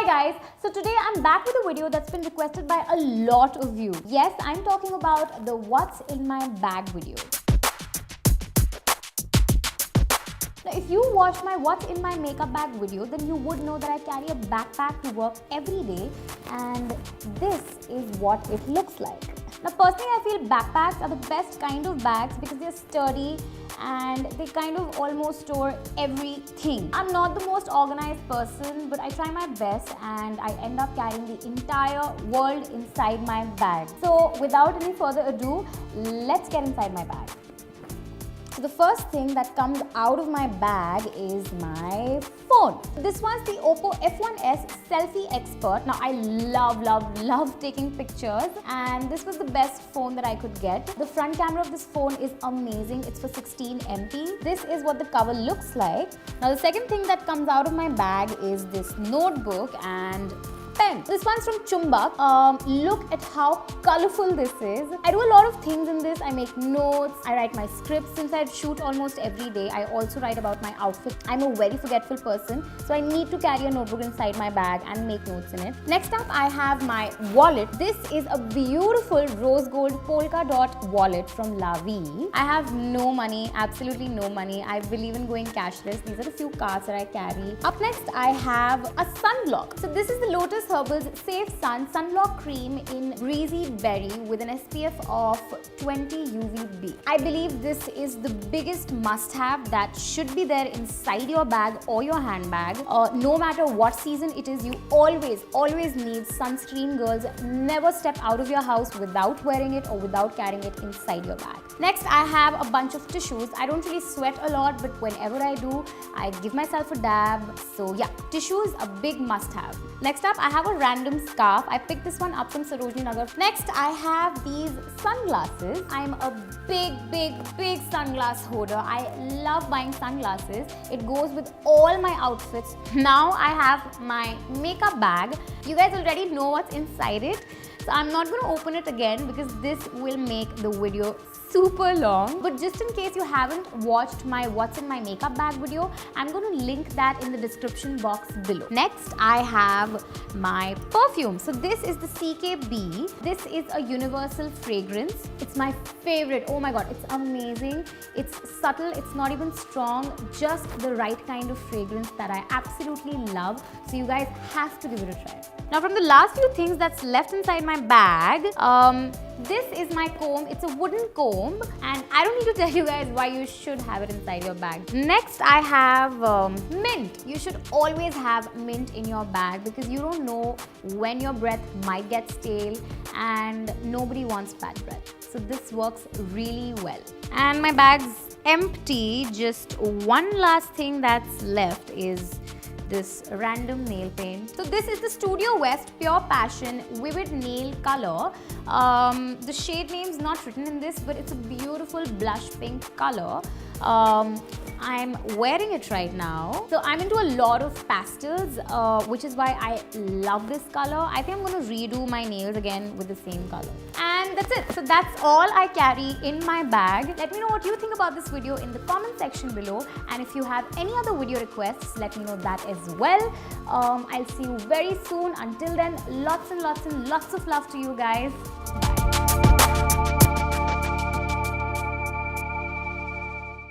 Hi guys, so today I'm back with a video that's been requested by a lot of you. Yes, I'm talking about the what's in my bag video. Now, if you watched my what's in my makeup bag video, then you would know that I carry a backpack to work every day, and this is what it looks like. Now, personally, I feel backpacks are the best kind of bags because they're sturdy and they kind of almost store everything. I'm not the most organized person, but I try my best and I end up carrying the entire world inside my bag. So without any further ado, let's get inside my bag. So the first thing that comes out of my bag is my phone. This one's the Oppo F1s Selfie Expert. Now I love taking pictures, and this was the best phone that I could get. The front camera of this phone is amazing. It's for 16 MP. This is what the cover looks like. Now the second thing that comes out of my bag is this notebook and pen. This one's from Sunblock. Look at how colorful this is. I do a lot of things in this. I make notes, I write my scripts since I shoot almost every day. I also write about my outfit. I'm a very forgetful person, so I need to carry a notebook inside my bag and make notes in it. Next up, I have my wallet. This is a beautiful rose gold polka dot wallet from La Vie. I have no money, absolutely no money. I believe in going cashless. These are the few cards that I carry. Up next, I have a sunblock. So this is the Lotus Herbals Safe Sun Sunblock Cream in Breezy Berry with an SPF of 20 UVB. I believe this is the biggest must-have that should be there inside your bag or your handbag. No matter what season it is, you always need sunscreen, girls. Never step out of your house without wearing it or without carrying it inside your bag. Next, I have a bunch of tissues. I don't really sweat a lot, but whenever I do, I give myself a dab. So yeah, tissues, a big must-have. Next up, I have a random scarf. I picked this one up from Sarojini Nagar. Next, I have these sunglasses. I'm a big sunglass hoarder. I love buying sunglasses. It goes with all my outfits. Now I have my makeup bag. You guys already know what's inside it, so I'm not going to open it again because this will make the video super long. But just in case you haven't watched my what's in my makeup bag video, I'm going to link that in the description box below. Next, I have my perfume. So this is the CKB. This is a universal fragrance. It's my favorite. Oh my god, it's amazing. It's subtle, it's not even strong, just the right kind of fragrance that I absolutely love. So you guys have to give it a try. Now from the last few things that's left inside my bag, this is my comb. It's a wooden comb, and I don't need to tell you guys why you should have it inside your bag. Next, I have mint. You should always have mint in your bag because you don't know when your breath might get stale, and nobody wants bad breath. So this works really well. And my bag's empty. Just one last thing that's left is this random nail paint. So this is the Studio West Pure Passion Vivid Nail Color. The shade name is not written in this, but it's a beautiful blush pink color. I'm wearing it right now. So I'm into a lot of pastels, which is why I love this color. I think I'm going to redo my nails again with the same color. And that's it. So that's all I carry in my bag. Let me know what you think about this video in the comment section below. And if you have any other video requests, let me know that as well. I'll see you very soon. Until then, lots and lots of love to you guys.